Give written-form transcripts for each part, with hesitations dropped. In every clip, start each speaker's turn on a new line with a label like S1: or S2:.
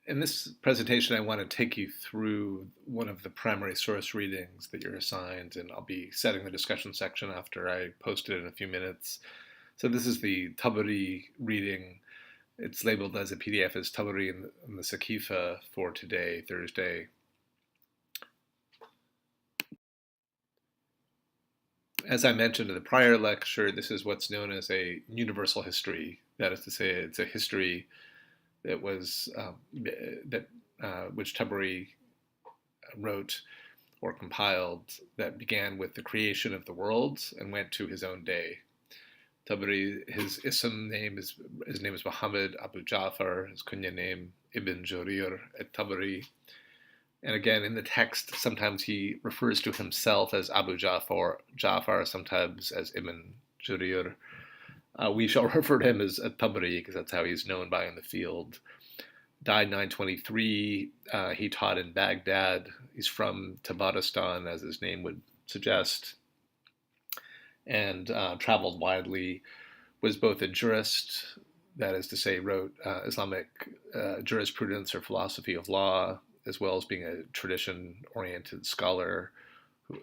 S1: In this presentation, I want to take you through one of the primary source readings that you're assigned, and I'll be setting the discussion section after I post it in a few minutes. So this is the Tabari reading. It's labeled as a PDF as Tabari in the Sakifa for today, Thursday. As I mentioned in the prior lecture, this is what's known as a universal history. That is to say, it's a history that was which Tabari wrote or compiled that began with the creation of the world and went to his own day. Tabari, his name is Muhammad Abu Ja'far, his kunya name Ibn Jarir at Tabari. And again, in the text, sometimes he refers to himself as Abu Ja'far, sometimes as Ibn Jarir. We shall refer to him as Tabari because that's how he's known by in the field. Died 923. He taught in Baghdad. He's from Tabaristan, as his name would suggest, and traveled widely. Was both a jurist, that is to say, wrote Islamic jurisprudence or philosophy of law, as well as being a tradition-oriented scholar.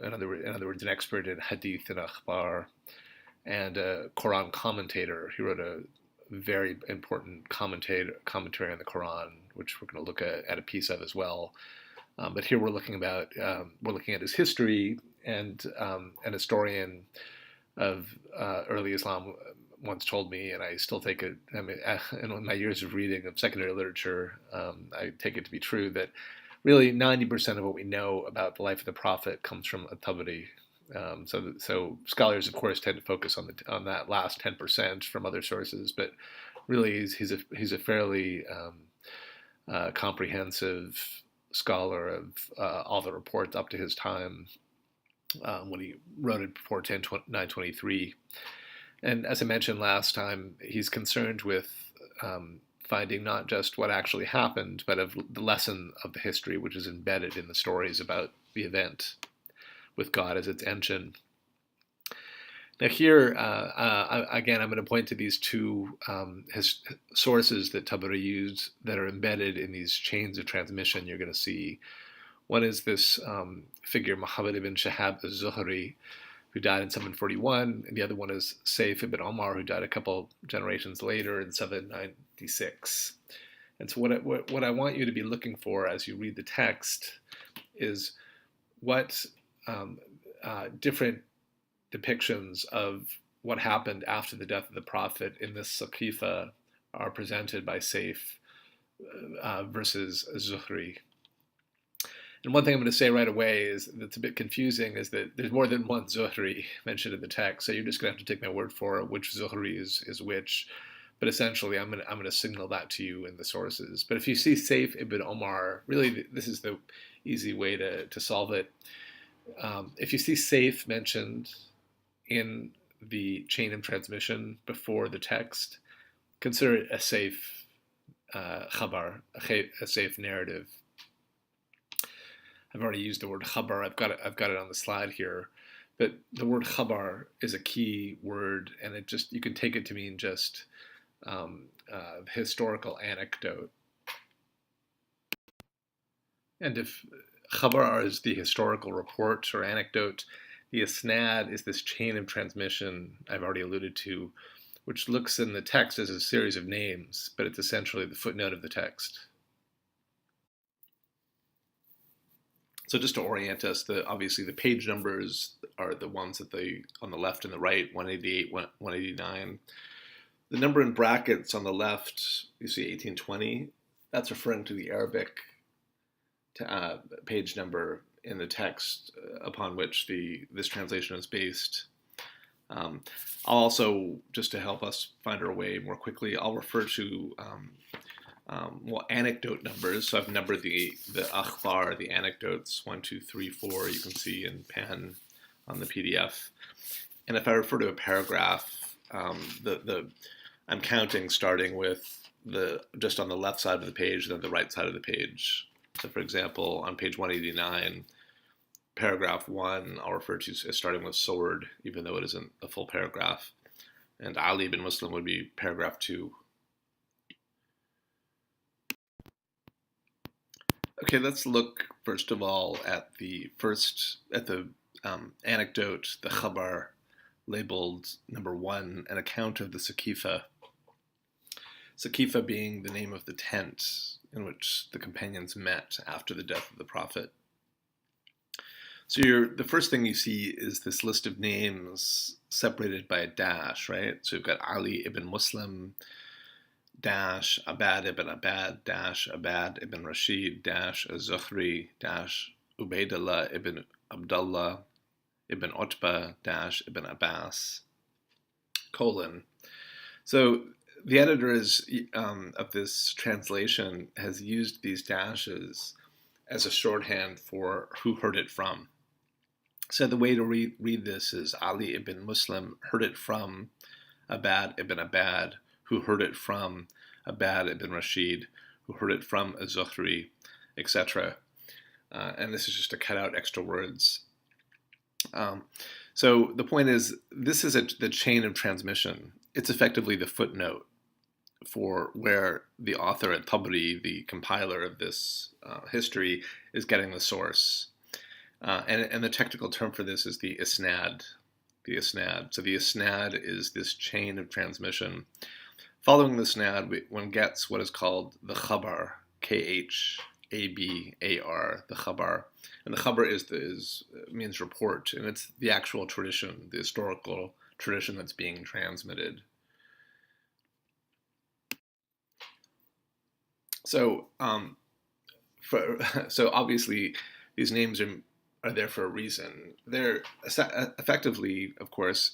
S1: In other words, an expert in hadith and akhbar, and a Quran commentator. He wrote a very important commentary on the Quran, which we're going to look at a piece of as well. But here we're looking at his history, and an historian of early Islam once told me, and I still take it. I mean, in my years of reading of secondary literature, I take it to be true that really 90% of what we know about the life of the Prophet comes from Tabari. So scholars, of course, tend to focus on that last 10% from other sources, but really he's a fairly comprehensive scholar of all the reports up to his time when he wrote it before 923. And as I mentioned last time, he's concerned with finding not just what actually happened, but of the lesson of the history, which is embedded in the stories about the event, with God as its engine. Now here, again, I'm going to point to these two sources that Tabari used that are embedded in these chains of transmission you're going to see. One is this figure, Muhammad ibn Shihab az-Zuhri, who died in 741, and the other one is Saif ibn Omar, who died a couple generations later in 796. And so what I want you to be looking for as you read the text is what different depictions of what happened after the death of the Prophet in this Saqifa are presented by Saif versus Zuhri. And one thing I'm going to say right away is that's a bit confusing is that there's more than one Zuhri mentioned in the text, so you're just going to have to take my word for it, which Zuhri is which. But essentially, I'm going to signal that to you in the sources. But if you see Saif ibn Omar, really this is the easy way to solve it. If you see Saif mentioned in the chain of transmission before the text, consider it a Saif khabar, a Saif narrative. I've already used the word khabar. I've got it on the slide here, but the word khabar is a key word, and you can take it to mean just historical anecdote. And if khabar is the historical report or anecdote, the isnad is this chain of transmission I've already alluded to, which looks in the text as a series of names, but it's essentially the footnote of the text. So just to orient us, obviously the page numbers are the ones on the left and the right, 188, 189. The number in brackets on the left, you see 1820. That's referring to the Arabic page number in the text upon which this translation is based. I'll also, just to help us find our way more quickly, I'll refer to anecdote numbers. So I've numbered the akhbar, the anecdotes, 1, 2, 3, 4. You can see in pen on the PDF. And if I refer to a paragraph, I'm counting starting with just on the left side of the page and then the right side of the page. So for example, on page 189, paragraph 1, I'll refer to as starting with sword, even though it isn't a full paragraph. And Ali bin Muslim would be paragraph 2. Okay, let's look first of all at the anecdote, the Khabar, labeled number one, an account of the Saqifa. Saqifa being the name of the tent in which the companions met after the death of the Prophet. So the first thing you see is this list of names separated by a dash, right? So you've got Ali ibn Muslim, dash Abad ibn Abad, dash Abad ibn Rashid, dash Az-Zuhri, dash Ubaidullah ibn Abdullah ibn Utbah, dash ibn Abbas, colon. So the editor of this translation has used these dashes as a shorthand for who heard it from. So the way to read this is Ali ibn Muslim heard it from Abad ibn Abad, who heard it from Abad ibn Rashid, who heard it from Az-Zuhri, etc. And this is just to cut out extra words. So the point is, this is the chain of transmission. It's effectively the footnote for where the author at Tabari, the compiler of this history, is getting the source. And the technical term for this is the isnad. The isnad. So the isnad is this chain of transmission. Following the isnad, one gets what is called the khabar, Khabar, the khabar. And the khabar means report, and it's the actual tradition, the historical tradition that's being transmitted. So, so obviously, these names are there for a reason. They're effectively, of course,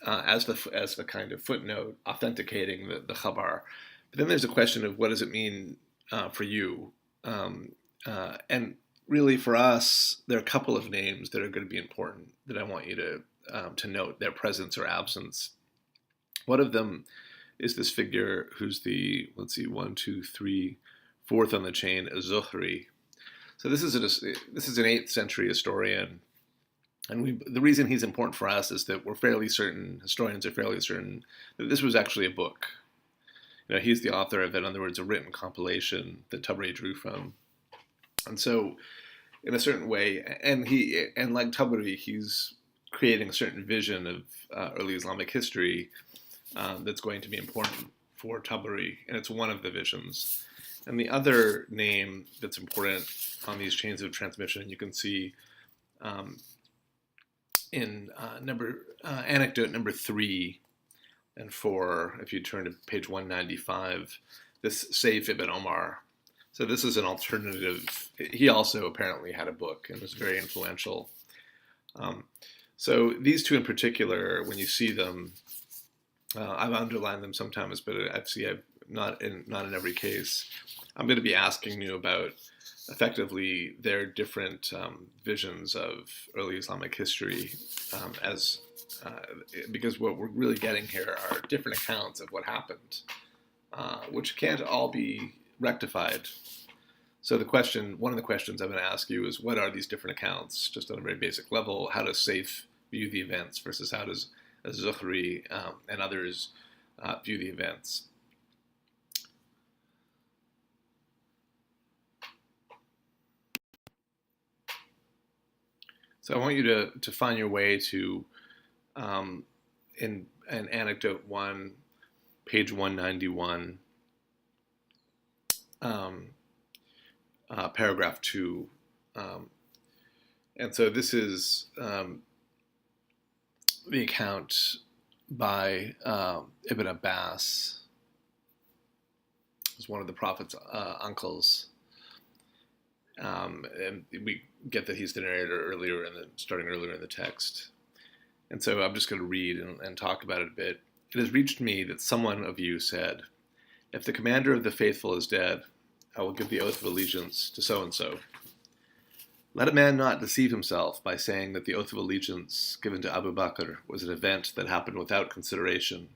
S1: as the kind of footnote authenticating the khabar. But then there's a question of what does it mean for you, and really for us, there are a couple of names that are going to be important that I want you to note their presence or absence. One of them is this figure who's the, let's see, 1, 2, 3, fourth on the chain, Az-Zuhri. So this is an 8th century historian, and the reason he's important for us is that historians are fairly certain that this was actually a book. You know, he's the author of it, in other words, a written compilation that Tabari drew from. And so, in a certain way, and like Tabari, he's creating a certain vision of early Islamic history that's going to be important for Tabari, and it's one of the visions. And the other name that's important on these chains of transmission, you can see in anecdote number 3 and 4, if you turn to page 195, this Saif ibn Omar. So this is an alternative. He also apparently had a book and was very influential. So these two in particular, when you see them, I've underlined them sometimes, but I've not in every case. I'm going to be asking you about effectively their different visions of early Islamic history, because what we're really getting here are different accounts of what happened, which can't all be rectified. So one of the questions I'm going to ask you is, what are these different accounts, just on a very basic level? How does Saif view the events versus how does Zuhri and others view the events? So I want you to find your way to in anecdote 1, page 191, paragraph 2. And so this is the account by Ibn Abbas, who's one of the Prophet's uncles. And we get that he's the narrator starting earlier in the text. And so I'm just going to read and talk about it a bit. It has reached me that someone of you said, if the commander of the faithful is dead, I will give the oath of allegiance to so-and-so. Let a man not deceive himself by saying that the oath of allegiance given to Abu Bakr was an event that happened without consideration.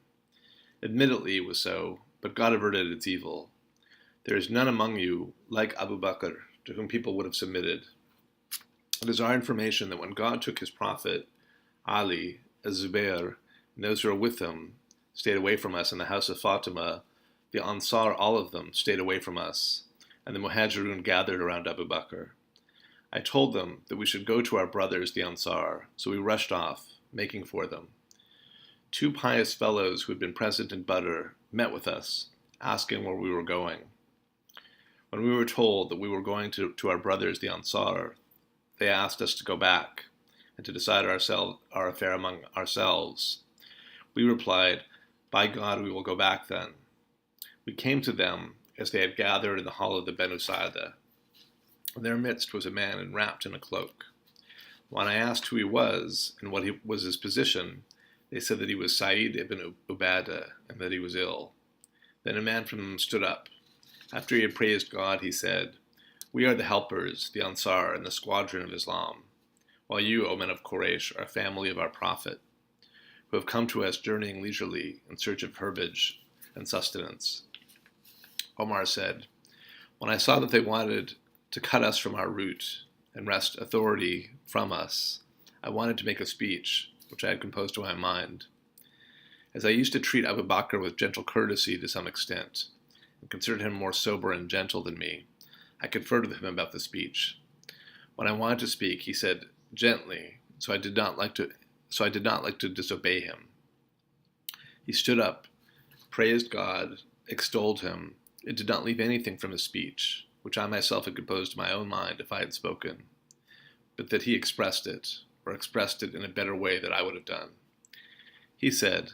S1: Admittedly, it was so, but God averted its evil. There is none among you like Abu Bakr, to whom people would have submitted. It is our information that when God took his prophet, Ali, Az-Zubair, and those who were with him, stayed away from us in the house of Fatima, the Ansar, all of them, stayed away from us. and the Muhajirun gathered around Abu Bakr. I told them that we should go to our brothers, the Ansar, so we rushed off, making for them. Two pious fellows who had been present in Badr met with us, asking where we were going. When we were told that we were going to our brothers, the Ansar, they asked us to go back and to decide our affair among ourselves. We replied, "By God, we will go back then." We came to them as they had gathered in the hall of the Banu Sa'ida. In their midst was a man enwrapped in a cloak. When I asked who he was and what was his position, they said that he was Sa'id ibn Ubadah and that he was ill. Then a man from them stood up. After he had praised God, he said, "We are the helpers, the Ansar, and the squadron of Islam, while you, O men of Quraysh, are a family of our Prophet, who have come to us journeying leisurely in search of herbage and sustenance." Omar said, "When I saw that they wanted to cut us from our route and wrest authority from us, I wanted to make a speech, which I had composed to my mind. As I used to treat Abu Bakr with gentle courtesy to some extent, and considered him more sober and gentle than me, I conferred with him about the speech. When I wanted to speak, he said gently, so I did not like to disobey him. He stood up, praised God, extolled him, and did not leave anything from his speech, which I myself had composed to my own mind if I had spoken, but that he expressed it in a better way than I would have done. He said,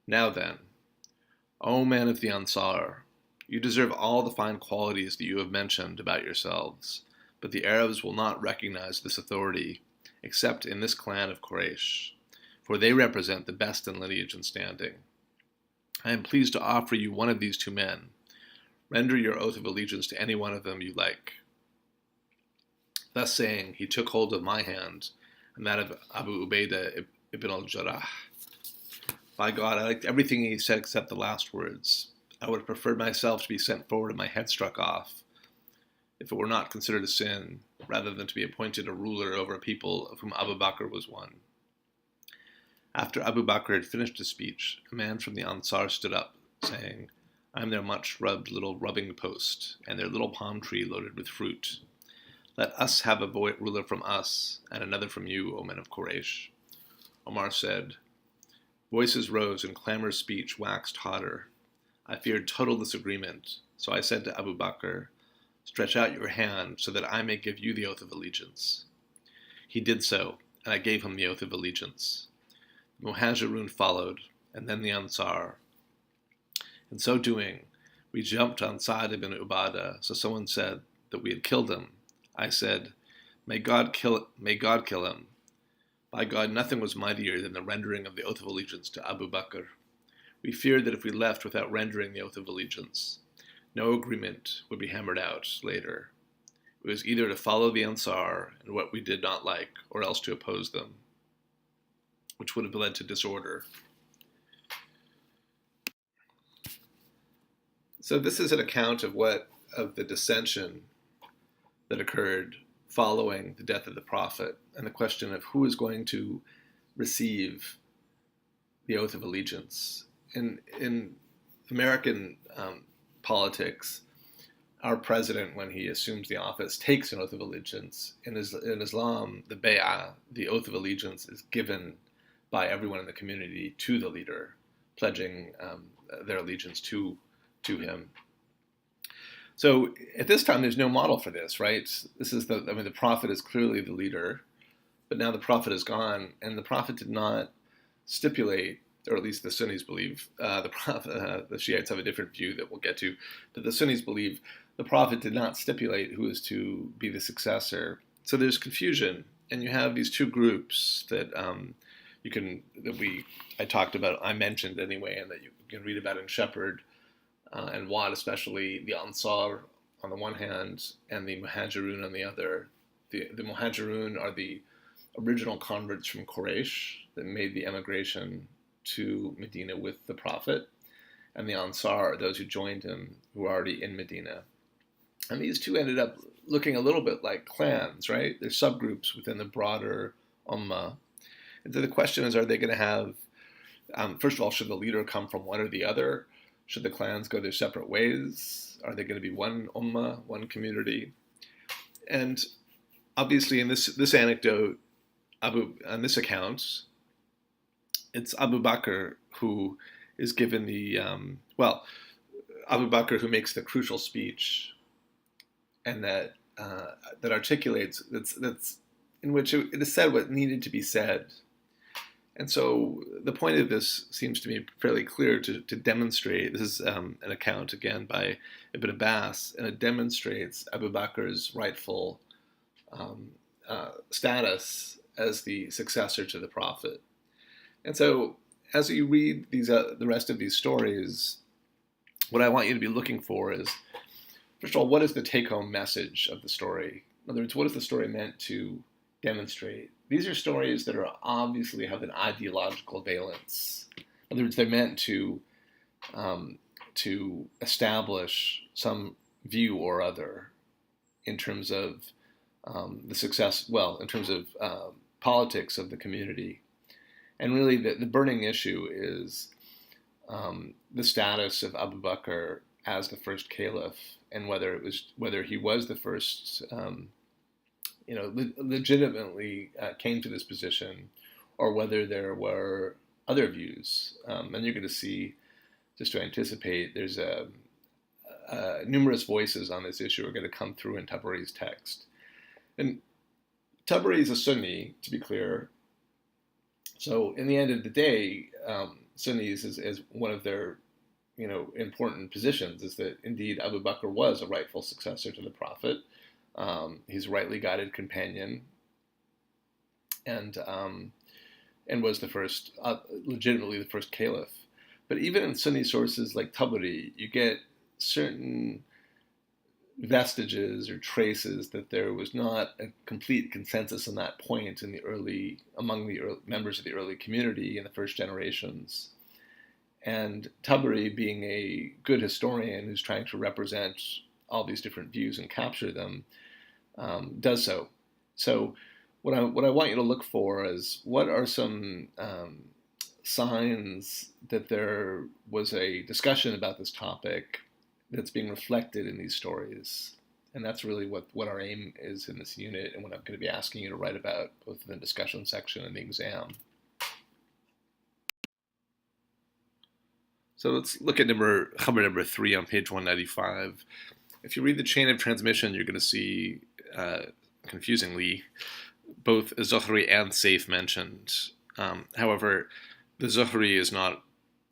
S1: 'Now then, O men of the Ansar, you deserve all the fine qualities that you have mentioned about yourselves, but the Arabs will not recognize this authority except in this clan of Quraysh, for they represent the best in lineage and standing. I am pleased to offer you one of these two men. Render your oath of allegiance to any one of them you like.' Thus saying, he took hold of my hand and that of Abu Ubaidah ibn al-Jarrah. By God, I liked everything he said except the last words. I would have preferred myself to be sent forward and my head struck off, if it were not considered a sin, rather than to be appointed a ruler over a people of whom Abu Bakr was one." After Abu Bakr had finished his speech, a man from the Ansar stood up, saying, "I am their much-rubbed little rubbing post, and their little palm tree loaded with fruit. Let us have a ruler from us, and another from you, O men of Quraysh." Omar said, Voices rose, and clamorous speech waxed hotter. I feared total disagreement, so I said to Abu Bakr, "Stretch out your hand so that I may give you the oath of allegiance." He did so, and I gave him the oath of allegiance. The Muhajirun followed, and then the Ansar. In so doing, we jumped on Sa'd ibn Ubadah, so someone said that we had killed him. I said, May God kill him. By God, nothing was mightier than the rendering of the oath of allegiance to Abu Bakr. We feared that if we left without rendering the oath of allegiance, no agreement would be hammered out later. It was either to follow the Ansar in what we did not like, or else to oppose them, which would have led to disorder. So this is an account of the dissension that occurred following the death of the Prophet, and the question of who is going to receive the oath of allegiance. In American politics, our president, when he assumes the office, takes an oath of allegiance. In Islam, the bay'ah, the oath of allegiance, is given by everyone in the community to the leader, pledging their allegiance to him. So at this time, there's no model for this, right? The Prophet is clearly the leader, but now the Prophet is gone, and the Prophet did not stipulate, or at least the Sunnis believe, the Shiites have a different view that we'll get to, but the Sunnis believe the Prophet did not stipulate who is to be the successor. So there's confusion, and you have these two groups that I mentioned anyway, and that you can read about in Shepherd and Watt, especially the Ansar on the one hand and the Muhajirun on the other. The Muhajirun are the original converts from Quraysh that made the emigration to Medina with the Prophet, and the Ansar are those who joined him who were already in Medina. And these two ended up looking a little bit like clans, right? They're subgroups within the broader Ummah. And so the question is, are they going to have, first of all, should the leader come from one or the other? Should the clans go their separate ways? Are they going to be one ummah, one community? And obviously, in this anecdote, on this account, it's Abu Bakr who is given Abu Bakr who makes the crucial speech, and that articulates that's in which it is said what needed to be said. And so the point of this seems to me fairly clear to demonstrate. This is an account again by Ibn Abbas, and it demonstrates Abu Bakr's rightful status as the successor to the Prophet. And so, as you read the rest of these stories, what I want you to be looking for is, first of all, what is the take-home message of the story? In other words, what is the story meant to demonstrate? These are stories that are obviously have an ideological valence. In other words, they're meant to establish some view or other in terms of the success, in terms of politics of the community. And really, the burning issue is the status of Abu Bakr as the first caliph, and whether he was the first, legitimately came to this position, or whether there were other views. And you're going to see, just to anticipate, there's numerous voices on this issue are going to come through in Tabari's text. And Tabari is a Sunni, to be clear. So in the end of the day, Sunnis is one of their important positions is that indeed Abu Bakr was a rightful successor to the Prophet. He's a rightly guided companion, and was the first, legitimately the first caliph. But even in Sunni sources like Tabari, you get certain vestiges or traces that there was not a complete consensus on that point among the members of the early community in the first generations. And Tabari, being a good historian who's trying to represent all these different views and capture them, does so. So what I want you to look for is, what are some signs that there was a discussion about this topic that's being reflected in these stories. And that's really what our aim is in this unit, and what I'm going to be asking you to write about, both in the discussion section and the exam. So let's look at Khabar number 3 on page 195. If you read the chain of transmission, you're going to see, confusingly, both Zuhri and Saif mentioned. However, the Zuhri is not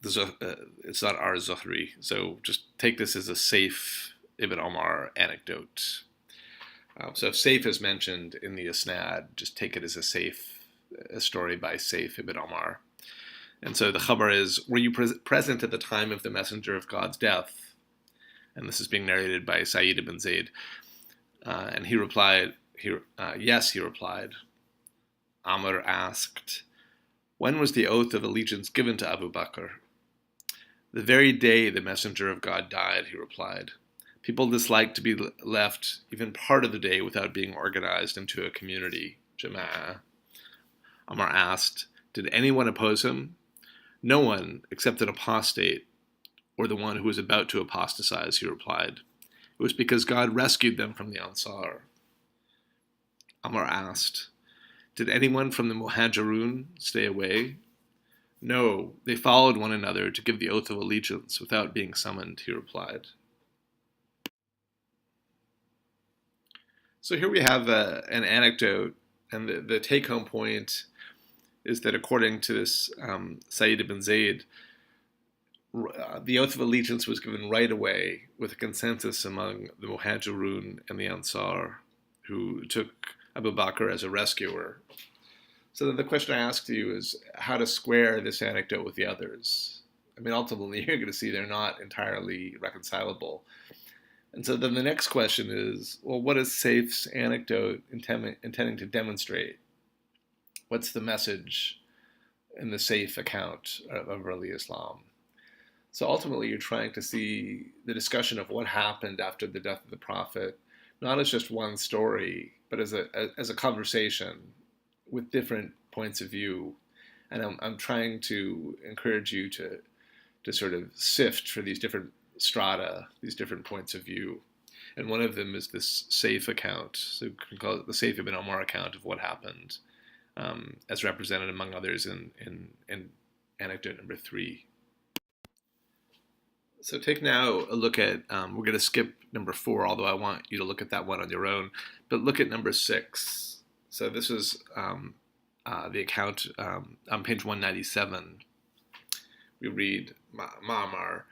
S1: it's not our Zuhri, so just take this as a Saif Ibn Omar anecdote. So if Saif is mentioned in the Isnad, just take it as a story by Saif Ibn Omar. And so the Khabar is, were you present at the time of the Messenger of God's death? And this is being narrated by Sa'id ibn Zayd. And he replied, yes, he replied. Amr asked, when was the oath of allegiance given to Abu Bakr? The very day the Messenger of God died, he replied. People dislike to be left even part of the day without being organized into a community, Jama'ah. Amr asked, did anyone oppose him? No one, except an apostate, or the one who was about to apostatize, he replied. It was because God rescued them from the Ansar. Amr asked, did anyone from the Muhajirun stay away? No, they followed one another to give the oath of allegiance without being summoned, he replied. So here we have an anecdote, and the take-home point is that according to this Sa'id ibn Zayd, the oath of allegiance was given right away with a consensus among the Muhajirun and the Ansar, who took Abu Bakr as a rescuer. So then the question I ask to you is how to square this anecdote with the others. I mean, ultimately, you're going to see they're not entirely reconcilable. And so then the next question is, well, what is Saif's anecdote intending to demonstrate? What's the message in the Saif account of early Islam? So ultimately, you're trying to see the discussion of what happened after the death of the Prophet, not as just one story, but as a conversation with different points of view. And I'm trying to encourage you to to sort of sift for these different strata, these different points of view. And one of them is this Saif account, so you can call it the Saif ibn Omar account of what happened, as represented among others in anecdote number 3. So take now a look at, we're going to skip number 4, although I want you to look at that one on your own, but look at number 6. So this is the account on page 197. We read, Ma'amar,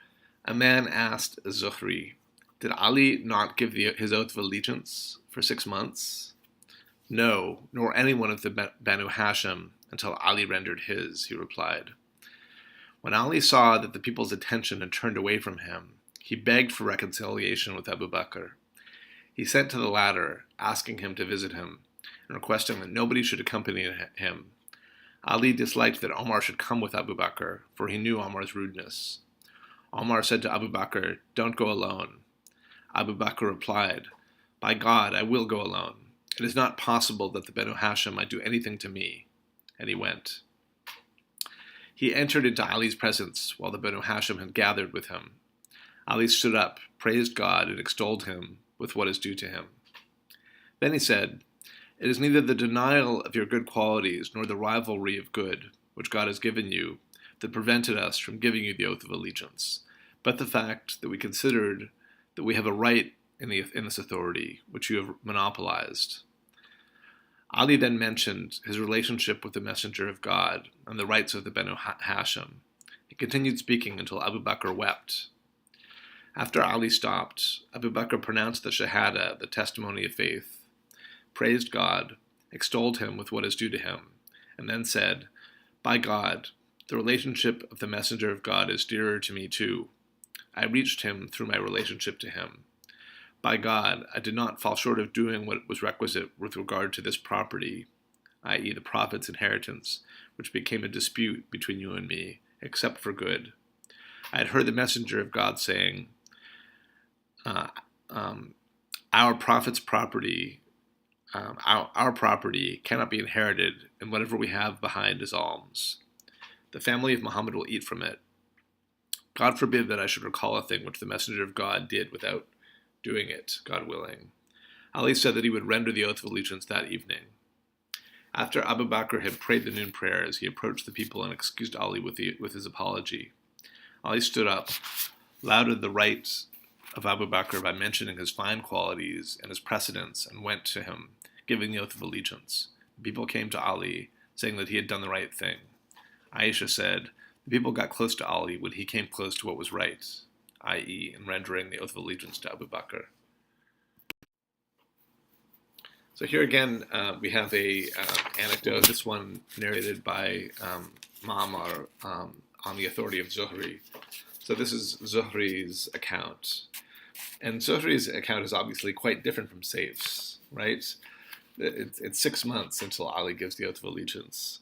S1: a man asked Zuhri, did Ali not give his oath of allegiance for 6 months? No, nor any one of the Banu Hashim until Ali rendered his, he replied. When Ali saw that the people's attention had turned away from him, he begged for reconciliation with Abu Bakr. He sent to the latter, asking him to visit him, and requesting that nobody should accompany him. Ali disliked that Omar should come with Abu Bakr, for he knew Omar's rudeness. Omar said to Abu Bakr, don't go alone. Abu Bakr replied, by God, I will go alone. It is not possible that the Banu Hashim might do anything to me. And he went. He entered into Ali's presence while the Banu Hashim had gathered with him. Ali stood up, praised God, and extolled him with what is due to him. Then he said, it is neither the denial of your good qualities nor the rivalry of good, which God has given you, that prevented us from giving you the oath of allegiance, but the fact that we considered that we have a right in this authority, which you have monopolized. Ali then mentioned his relationship with the Messenger of God and the rights of the Banu Hashim. He continued speaking until Abu Bakr wept. After Ali stopped, Abu Bakr pronounced the Shahada, the testimony of faith, praised God, extolled him with what is due to him, and then said, by God, the relationship of the Messenger of God is dearer to me too. I reached him through my relationship to him. By God, I did not fall short of doing what was requisite with regard to this property, i.e. the Prophet's inheritance, which became a dispute between you and me, except for good. I had heard the Messenger of God saying, our Prophet's property, our property cannot be inherited, and whatever we have behind is alms. The family of Muhammad will eat from it. God forbid that I should recall a thing which the Messenger of God did without doing it, God willing. Ali said that he would render the oath of allegiance that evening. After Abu Bakr had prayed the noon prayers, he approached the people and excused Ali with his apology. Ali stood up, lauded the right of Abu Bakr by mentioning his fine qualities and his precedence, and went to him, giving the oath of allegiance. The people came to Ali, saying that he had done the right thing. Aisha said, the people got close to Ali when he came close to what was right, i.e. in rendering the oath of allegiance to Abu Bakr. So here again, we have a anecdote, this one narrated by Ma'amar on the authority of Zuhri. So this is Zuhri's account. And Zuhri's account is obviously quite different from Saif's, right? It's 6 months until Ali gives the oath of allegiance.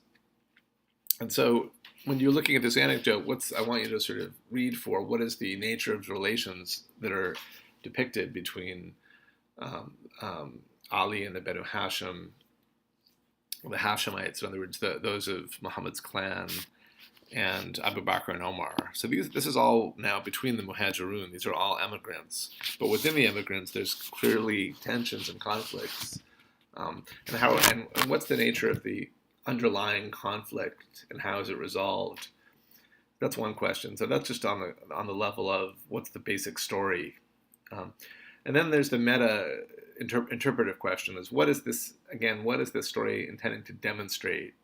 S1: And so when you're looking at this anecdote, I want you to sort of read for what is the nature of the relations that are depicted between Ali and the Banu Hashim, the Hashemites, in other words, those of Muhammad's clan, and Abu Bakr and Omar. So this is all now between the Muhajirun. These are all immigrants. But within the immigrants, there's clearly tensions and conflicts. And what's the nature of the underlying conflict and how is it resolved? That's one question. So that's just on the level of what's the basic story. And then there's the meta interpretive question: is what is this story intending to demonstrate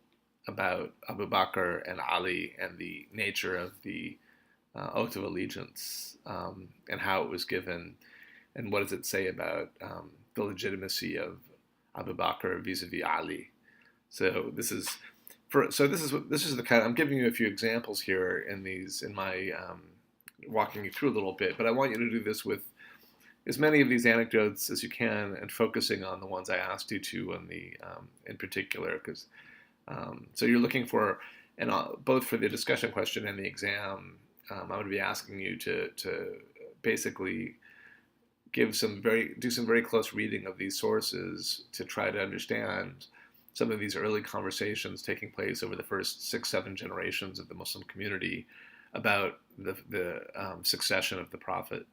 S1: about Abu Bakr and Ali and the nature of the oath of allegiance and how it was given, and what does it say about the legitimacy of Abu Bakr vis-a-vis Ali? So this is the kind. I'm giving you a few examples here in my walking you through a little bit, but I want you to do this with as many of these anecdotes as you can, and focusing on the ones I asked you to in particular, because so you're looking for, and both for the discussion question and the exam, I'm going to be asking you to basically do some very close reading of these sources to try to understand some of these early conversations taking place over the first 6-7 generations of the Muslim community about the succession of the prophet.